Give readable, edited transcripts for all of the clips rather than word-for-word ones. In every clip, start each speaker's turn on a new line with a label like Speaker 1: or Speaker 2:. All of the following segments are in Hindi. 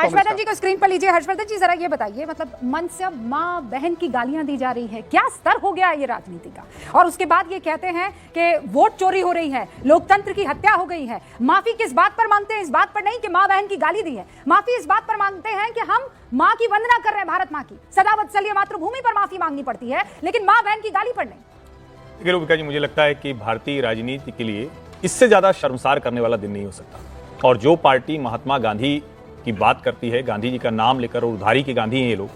Speaker 1: हर्षवर्धन जी को स्क्रीन पर लीजिए। हर्षवर्धन जी जरा ये बताइए, मतलब मन से अब माँ बहन की गालियां दी जा रही है, क्या स्तर हो गया ये राजनीति का? और उसके बाद ये कहते हैं कि वोट चोरी हो रही है, लोकतंत्र की हत्या हो गई है। माफी किस बात पर मांगते हैं? इस बात पर नहीं कि माँ बहन की गाली दी है, माफी इस बात पर मांगते हैं कि हम माँ की वंदना कर रहे हैं, भारत माँ की सदा वत्सल्य मातृभूमि पर माफी मांगनी पड़ती है, लेकिन माँ बहन की गाली पर नहीं।
Speaker 2: रूबिका जी, मुझे लगता है कि भारतीय राजनीति के लिए इससे ज्यादा शर्मसार करने वाला दिन नहीं हो सकता। और जो पार्टी महात्मा गांधी की बात करती है, गांधी जी का नाम लेकर, और उधारी के गांधी हैं ये लोग,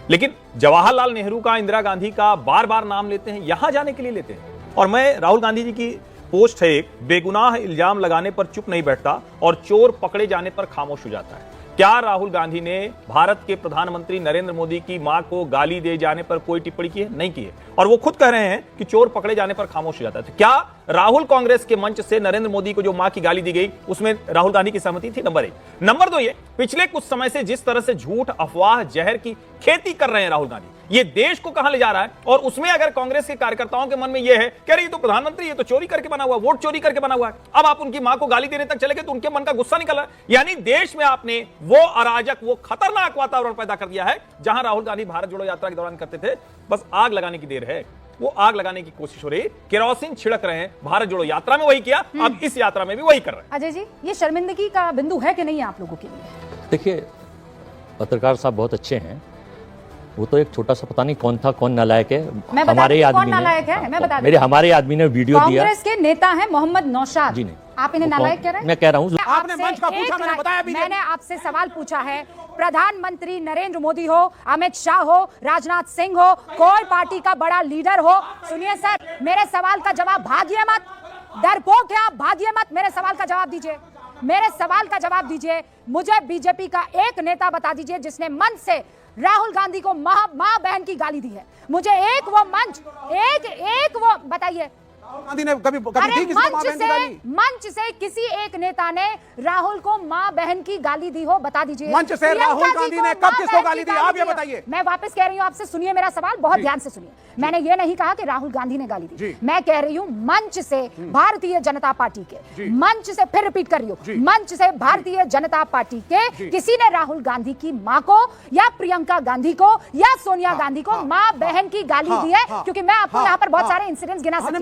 Speaker 2: लेकिन जवाहरलाल नेहरू का, इंदिरा गांधी का बार बार नाम लेते हैं, यहां जाने के लिए लेते हैं। और मैं राहुल गांधी जी की पोस्ट है एक, बेगुनाह इल्जाम लगाने पर चुप नहीं बैठता और चोर पकड़े जाने पर खामोश हो जाता है। क्या राहुल गांधी ने भारत के प्रधानमंत्री नरेंद्र मोदी की मां को गाली दे जाने पर कोई टिप्पणी की है? नहीं की है। और वो खुद कह रहे हैं कि चोर पकड़े जाने पर खामोश हो जाता है। तो क्या राहुल कांग्रेस के मंच से नरेंद्र मोदी को जो मां की गाली दी गई उसमें राहुल गांधी की सहमति थी? नंबर 1। नंबर 2, ये पिछले कुछ समय से जिस तरह से झूठ, अफवाह, जहर की खेती कर रहे हैं राहुल गांधी, ये देश को कहां ले जा रहा है। और उसमें अगर कांग्रेस के कार्यकर्ताओं के मन में यह है कि अरे ये तो प्रधानमंत्री, ये तो चोरी करके बना हुआ, वोट चोरी करके बना हुआ है, अब आप उनकी मां को गाली देने तक चले गए, तो उनके मन का गुस्सा निकल रहा है। यानी देश में आपने वो अराजक, वो खतरनाक वातावरण पैदा कर दिया है जहां राहुल गांधी भारत जोड़ो यात्रा के दौरान करते थे, बस आग लगाने की देर है। वो आग लगाने की कोशिश हो रही है, केरोसिन छिड़क रहे हैं। भारत जोड़ो यात्रा में वही किया, अब इस यात्रा में भी वही कर रहे हैं।
Speaker 1: अजय जी, ये शर्मिंदगी का बिंदु है कि नहीं आप लोगों के लिए?
Speaker 3: देखिए, पत्रकार साहब बहुत अच्छे हैं, वो तो एक छोटा सा पता नहीं कौन था, कौन नालायक है, हमारे आदमी ने, हमारे आदमी ने वीडियो दिया।
Speaker 1: कांग्रेस के नेता है मोहम्मद नौशाद
Speaker 3: जी, नहीं
Speaker 1: आप इन्हें नालायक कह रहे हैं?
Speaker 3: मैं कह रहा हूं,
Speaker 4: आपने मंच का पूछा, मैंने बताया भी।
Speaker 1: मैंने आपसे सवाल पूछा है, प्रधानमंत्री नरेंद्र मोदी हो, अमित शाह हो, राजनाथ सिंह हो, कोई पार्टी का बड़ा लीडर हो, सुनिए सर, मेरे सवाल का जवाब भागिए मत, डरपोक है आप, भागिए मत, मेरे सवाल का जवाब दीजिए, मेरे सवाल का जवाब दीजिए। मुझे बीजेपी का एक नेता बता दीजिए जिसने मन से राहुल गांधी को मां बहन की गाली दी है। मुझे एक वो मंच, एक वो बताइए।
Speaker 4: गांधी ने कभी दी किसी को मां बहन की गाली?
Speaker 1: मंच से किसी एक नेता ने राहुल को मां बहन की गाली दी हो, बता दीजिए।
Speaker 4: मंच से राहुल गांधी ने कब किसको गाली दी, आप ये बताइए।
Speaker 1: मैं वापस कह रही हूं आपसे, सुनिए मेरा सवाल, बहुत ध्यान से सुनिए। मैंने ये नहीं कहा कि राहुल गांधी ने गाली दी, मैं कह रही हूं मंच से भारतीय जनता पार्टी के, मंच से, फिर रिपीट कर रही हूं, मंच से भारतीय जनता पार्टी के किसी ने राहुल गांधी की मां को या प्रियंका गांधी को या सोनिया गांधी को मां बहन की गाली दी है? क्योंकि मैं आपको यहाँ पर बहुत सारे इंसिडेंट्स गिना सकती हूं।